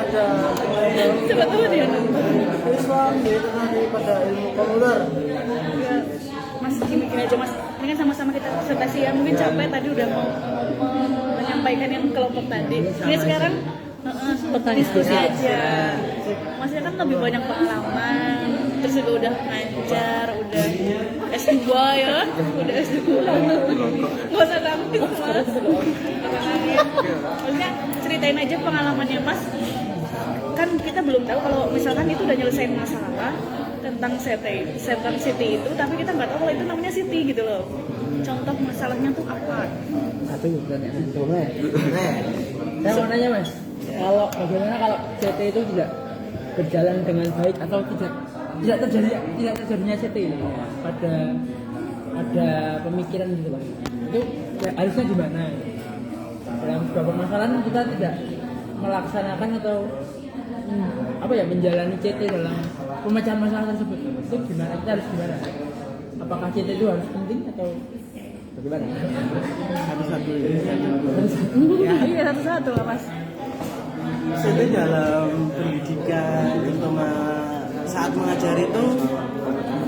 ada Coba tuh dia. Islam yaitu tadi pada ilmu komputer. Ya, Mas gini aja Mas. Ini kan sama-sama kita presentasi ya. Mungkin capek tadi udah mau menyampaikan yang kelompok tadi. Ini sekarang diskusi aja. Masnya kan lebih banyak pengalaman, terus juga udah ngajar, udah S2 ya, udah S2. Nggak usah nangis Mas. Maksudnya ceritain aja pengalamannya Mas. Kan kita belum tahu kalau misalkan itu udah nyelesain masalah tentang city itu, tapi kita nggak tahu kalau itu namanya city gitu loh. Contoh masalahnya tuh apa? Satu boleh. Saya mau nanya Mas, kalau bagaimana kalau CT itu tidak berjalan dengan baik atau tidak terjadinya CT pada ada pemikiran gitu Pak, itu ya, harusnya gimana? Dalam sebuah permasalahan kita tidak melaksanakan atau menjalani CT dalam pemecahan masalah tersebut, itu gimana? Kita harus gimana? Apakah CT itu harus penting atau bagaimana? Satu-satu Ya, iya satu-satu lah Mas. Jadi dalam pendidikan terutama saat mengajar itu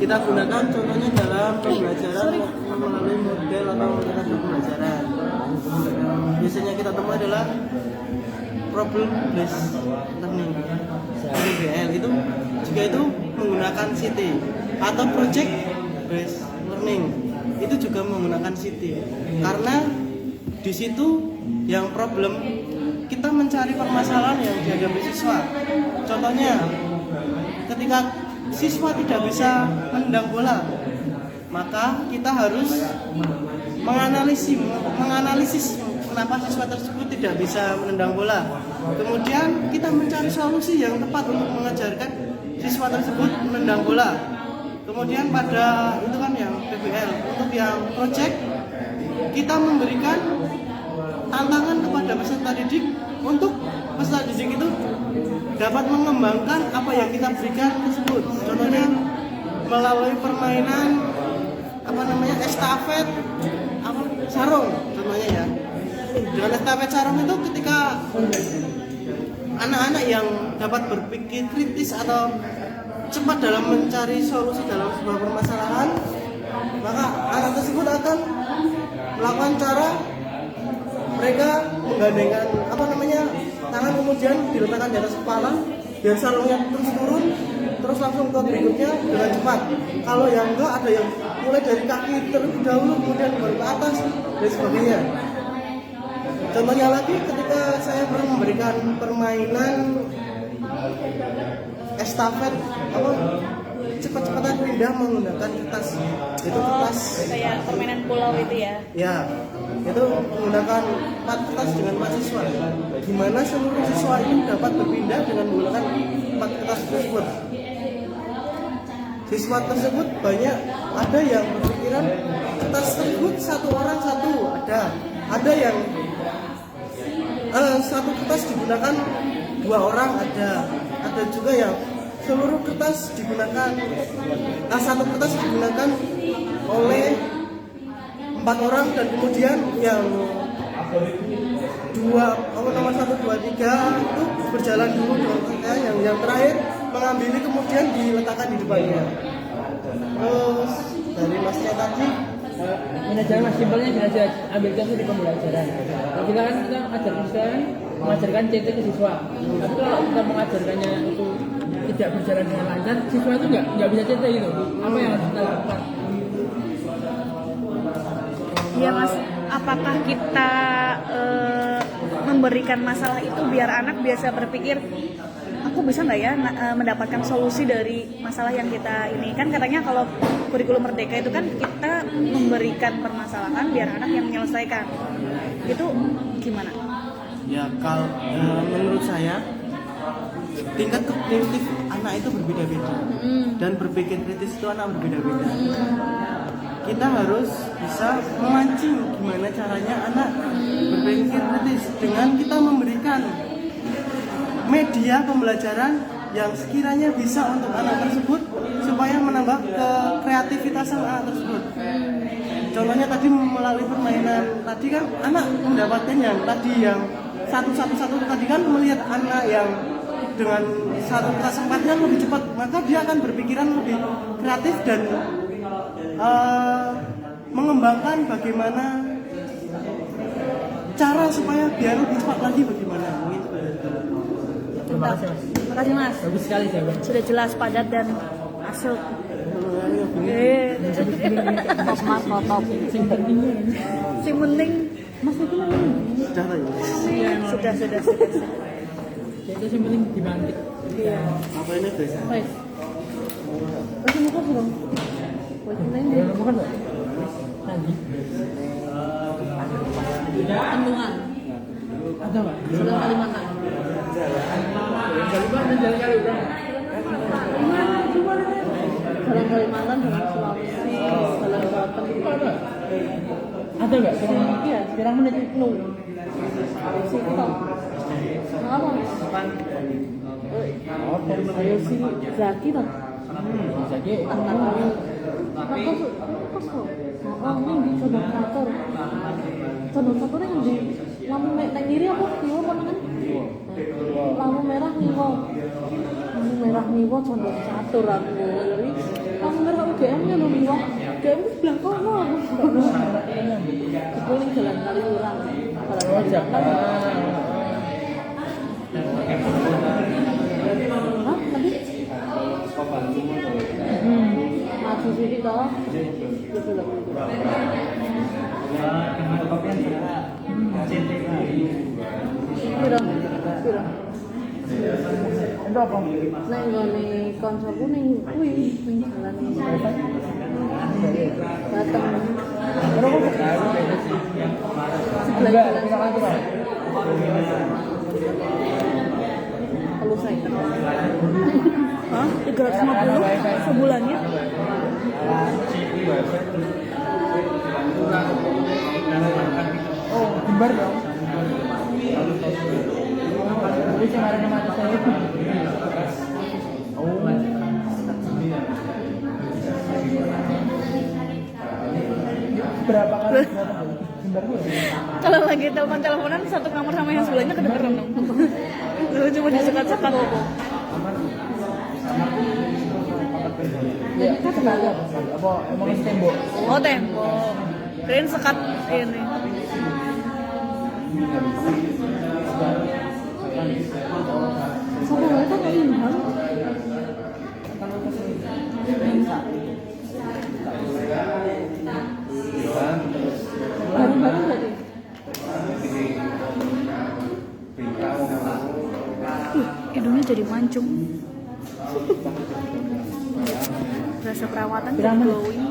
kita gunakan contohnya dalam pembelajaran melalui model atau metode pembelajaran. Biasanya kita temui adalah problem based learning (PBL) itu juga itu menggunakan CT, atau project based learning itu juga menggunakan CT, karena di situ yang problem kita mencari permasalahan yang dihadapi siswa. Contohnya ketika siswa tidak bisa menendang bola, maka kita harus menganalisis kenapa siswa tersebut tidak bisa menendang bola. Kemudian kita mencari solusi yang tepat untuk mengajarkan siswa tersebut menendang bola. Kemudian pada itu kan yang PBL, untuk yang project kita memberikan tantangan kepada peserta didik untuk peserta didik itu dapat mengembangkan apa yang kita berikan tersebut. Contohnya melalui permainan estafet sarung contohnya ya. Dengan estafet sarung itu ketika anak-anak yang dapat berpikir kritis atau cepat dalam mencari solusi dalam sebuah permasalahan, maka anak tersebut akan melakukan cara mereka menggandengkan tangan, kemudian diletakkan di atas kepala biar sarungnya terus turun, terus langsung ke berikutnya dengan cepat. Kalau yang enggak, ada yang mulai dari kaki terlebih dahulu kemudian baru ke atas dan sebagainya. Contohnya lagi ketika saya pernah memberikan permainan estafet cepat-cepatan pindah menggunakan kertas. Itu kertas kayak permainan pulau itu ya. Ya, itu menggunakan 4 kertas dengan 4 siswa. Gimana seluruh siswa ini dapat berpindah dengan menggunakan 4 kertas tersebut. Siswa tersebut banyak, ada yang berpikiran kertas tersebut satu orang satu, ada yang satu kertas digunakan 2 orang, ada juga yang seluruh kertas digunakan, satu kertas digunakan oleh 4 orang, dan kemudian yang nomor 1, 2, 3 itu berjalan dulu dengan kertas, yang terakhir mengambil kemudian diletakkan di depannya. Terus dari masnya tadi manajemen mas, simpelnya belajar, ambil contoh di pembelajaran. Kalau kita kan mengajarkan CT ke siswa, tapi kalau kita mengajarkannya itu tidak berjalan dengan lancar, siswa itu nggak bisa CT gitu. Apa yang harus kita lakukan? Ya Mas, apakah kita memberikan masalah itu biar anak biasa berpikir, aku bisa nggak ya mendapatkan solusi dari masalah yang kita ini. Kan katanya kalau kurikulum merdeka itu kan kita memberikan permasalahan biar anak yang menyelesaikan. Itu gimana? ya, kalau menurut saya tingkat kognitif anak itu berbeda-beda, dan berpikir kritis itu anak berbeda-beda. Kita harus bisa memancing gimana caranya anak berpikir kritis dengan kita memberikan media pembelajaran yang sekiranya bisa untuk anak tersebut supaya menambah kreativitas anak tersebut. Contohnya tadi melalui permainan tadi kan anak mendapatkan yang tadi yang satu tadi kan melihat anak yang dengan satu kesempatan lebih cepat, maka dia akan berpikiran lebih kreatif dan mengembangkan bagaimana cara supaya biar lebih cepat lagi bagaimana gitu. Terima kasih Mas. Terima kasih Mas. Bagus sekali jawaban. Sudah jelas, padat dan masuk. Top Mas, top. Sing penting Yang penting Mas itu Sudah lah ya. sudah. itu sing penting dimantik. Iya. Apa ini guys? Baik. Masih muka belum? Belum bukan Mbak? Nanti. Bendungan. Ada Mbak? Sebelah Kalimantan. Kalimantan jalan kali udah. Dalam Kalimantan, dalam Sulawesi, dalam Banten. Ada nggak? Iya, Sekarang menit itu. sini toh. Apa? Ayo sini, Zaki toh. Jadi Oh, ini di Condong Catur. Condong Catur yang di lampu merah kiri apa? Kiwo apa kan? Lampu merah Niwo. Lampu merah Niwo Condong Catur aku. Jadi lampu merah UGM-nya lho Niwo. UGM itu sebelah kono aku enggak lho. Itu ning Jalan Kaliurang. oh Jakarta. Hah? Tadi? Maju sini toh. Itu lho. Piro? Itu apa? Nek nggone koncoku ning kuwi ning jalan Batang. Berapa kok tahu beda sih? Enggak, kita kan Pak. Kalau saya. Hah? 350 sebulannya? Oh, jembar dong. Jadi kemarin mati saya. Oh. Berapa kali jembar gue? Kalau lagi telepon-teleponan satu kamar sama yang sebelahnya kedengeran dong. Lu cuma disekat-sekat. Ya, sekali apa emang tembok? Oh tembok. Kirain sekat ini. Sama mereka kan ini kan? Bareng-bareng tadi. Hidungnya jadi mancung. Rasa perawatan jadi glowing.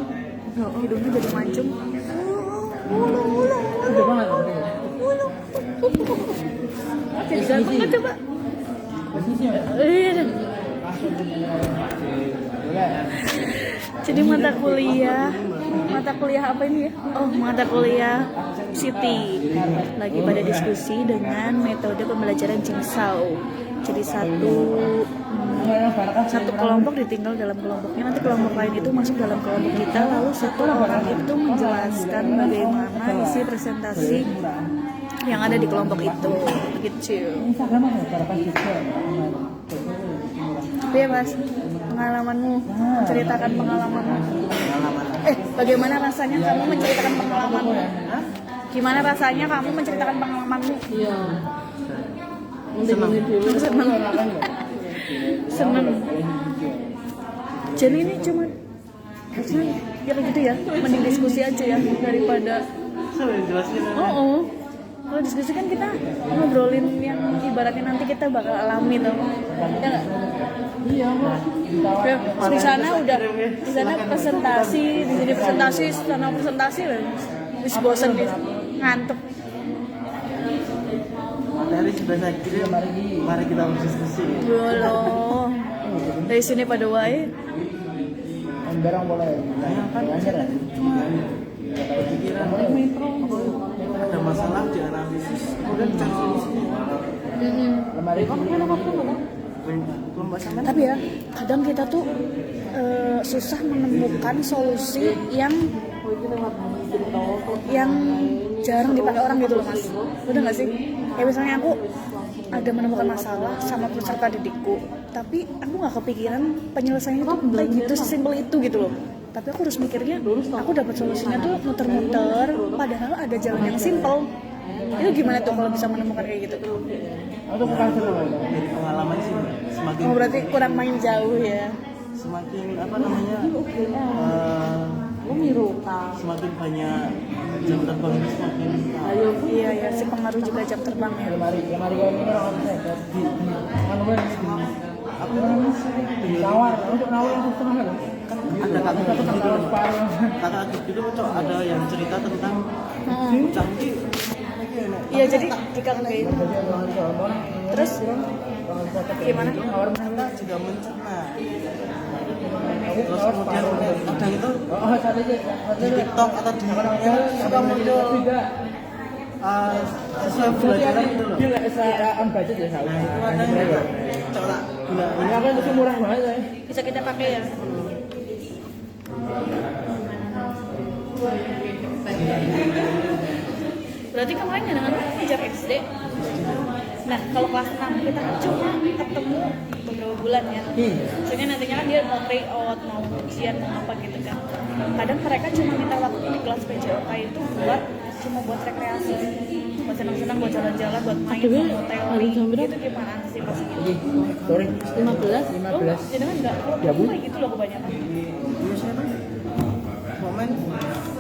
Hidungnya jadi mancung. Sudah banget. Jadi ganteng kan coba? Posisi ya? Iya. Jadi mata kuliah apa ini ya? Oh, mata kuliah Siti lagi pada diskusi dengan metode pembelajaran Jigsaw. Jadi satu kelompok ditinggal dalam kelompoknya, nanti kelompok lain itu masuk dalam kelompok kita, lalu satu orang itu menjelaskan bagaimana isi presentasi yang ada di kelompok itu, begitu. Instagram ada berapa juga? Tapi ya Mas, pengalamanmu, menceritakan pengalamanmu. Bagaimana rasanya kamu menceritakan pengalamanmu? Gimana rasanya kamu menceritakan pengalamanmu? Iya. Senang. Jadi ini cuma harusnya ya kayak gitu ya, mending diskusi aja ya daripada. Oh. Kalau diskusi kan kita ngobrolin yang ibaratnya nanti kita bakal alami tuh. Ya nggak? Iya, di sana presentasi, di sini presentasi, sana presentasi lah. Wis bosen nih, ngantuk. Materi sudah saya kirim, mari kita berdiskusi. Loh. Dari sini pada wae. Barang boleh. Lanjut lah. Pikiran ada masalah di analisis, kemudian cari solusinya. Lemari Tapi ya, kadang kita tuh susah menemukan solusi yang jarang dipakai orang gitu loh Mas. Udah nggak sih? Kayak misalnya aku ada menemukan masalah sama peserta didikku, tapi aku nggak kepikiran penyelesaiannya tuh kayak gitu sesimpel itu gitu loh. Tapi aku harus mikirnya, aku dapat solusinya tuh muter-muter, padahal ada jalan yang simpel. Itu gimana tuh kalau bisa menemukan kayak gitu? Atau bukan senang? Dari pengalaman sih Mbak, semakin Oh berarti kurang main jauh ya? semakin apa namanya semakin banyak jam terbang itu semakin Iya ya, si pengaruh juga jam terbang ya. Lemari kayak ini orang saya di apa namanya nawar untuk nawar langsung setengah kan? kan ada kata gitu cok ada yang cerita tentang canggih. Iya jadi jika kayak itu, terus gimana? Anda juga mencerna. Terus kemudian kadang itu di TikTok atau di yang suka muncul sesuai pelajaran gitu loh. Dia nggak bisa budget ya Nah itu ada yang coba guna ini apa itu murah banget ya. Bisa kita pakai ya? Berarti kemarin dengan ngajar SD. Nah kalau kelas 6 kita kan cuma ketemu beberapa bulan ya. Soalnya nantinya kan dia mau tryout, mau ujian, mau apa gitu kan. Kadang mereka cuma minta waktu di kelas PJOK itu buat rekreasi, buat senang-senang, buat jalan-jalan, buat main, buat teori. Itu gimana sih pas gitu? Sorry 15. Jadi kan enggak, kalau kayak gitu loh kebanyakan. biasanya kan momen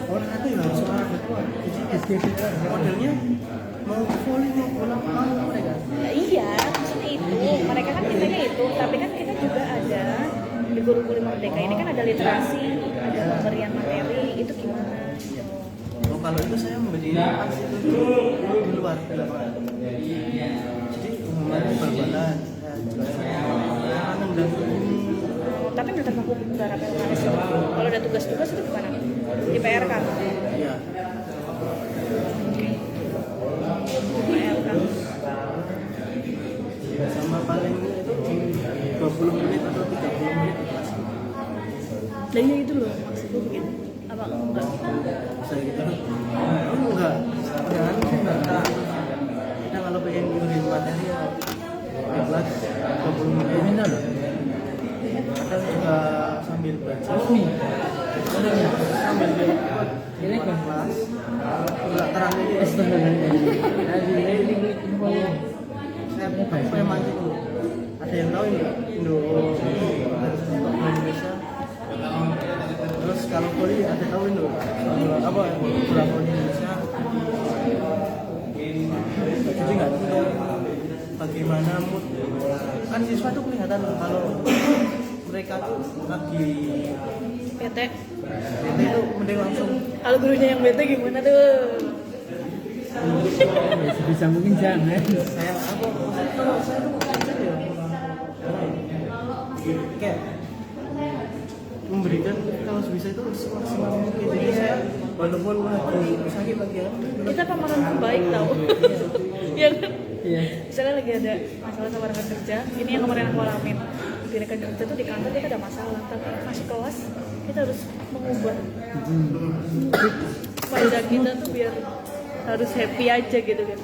orang itu ya harus orang itu modelnya mau volley mau bola mau mereka Ya, iya, maksudnya itu. Mereka kan mintanya itu, tapi kan kita juga ada di guru-guru merdeka ini kan ada literasi, ada pemberian materi, itu gimana? oh kalau itu saya memberi pas itu di luar di lapangan jadi umumnya bal-balan saya jelaskan nendang ini Tapi nggak terpaku nggak rapel panas itu. Kalau ada tugas-tugas itu gimana? Di PR kan? ya PR kan? sama paling itu 20 menit atau 30 menit di kelas Nah iya itu loh maksudku begitu. Apa enggak? saya gitu enggak jangan enggak kita kalau pengen ngirim materi ya 20 menit Minta loh. kadang juga sambil baca sambil ikut Ini kan kelas enggak terang ini saya pengen mancing dulu ada yang tahu Indo Indonesia terus kalau poli ada tahu Indo apa bola voli Indonesia jadi nggak tahu bagaimana mood kan siswa tuh kelihatan kalau mereka tuh lagi bete. bete itu mending langsung Kalau gurunya yang bete gimana tuh? bisa mungkin jangan. saya apa kalau saya tuh belajar ya kayak memberikan kalau bisa itu semaksimal mungkin jadi saya walaupun lagi sakit lagi ya Kita pemeran terbaik tau. Iya kan? Iya. Misalnya lagi ada masalah sama rekan kerja, ini yang kemarin aku alamin. Di rekan kerja tuh di kantor kita ada masalah, tapi masuk kelas kita harus mengubah pada kita tuh biar harus happy aja gitu kan.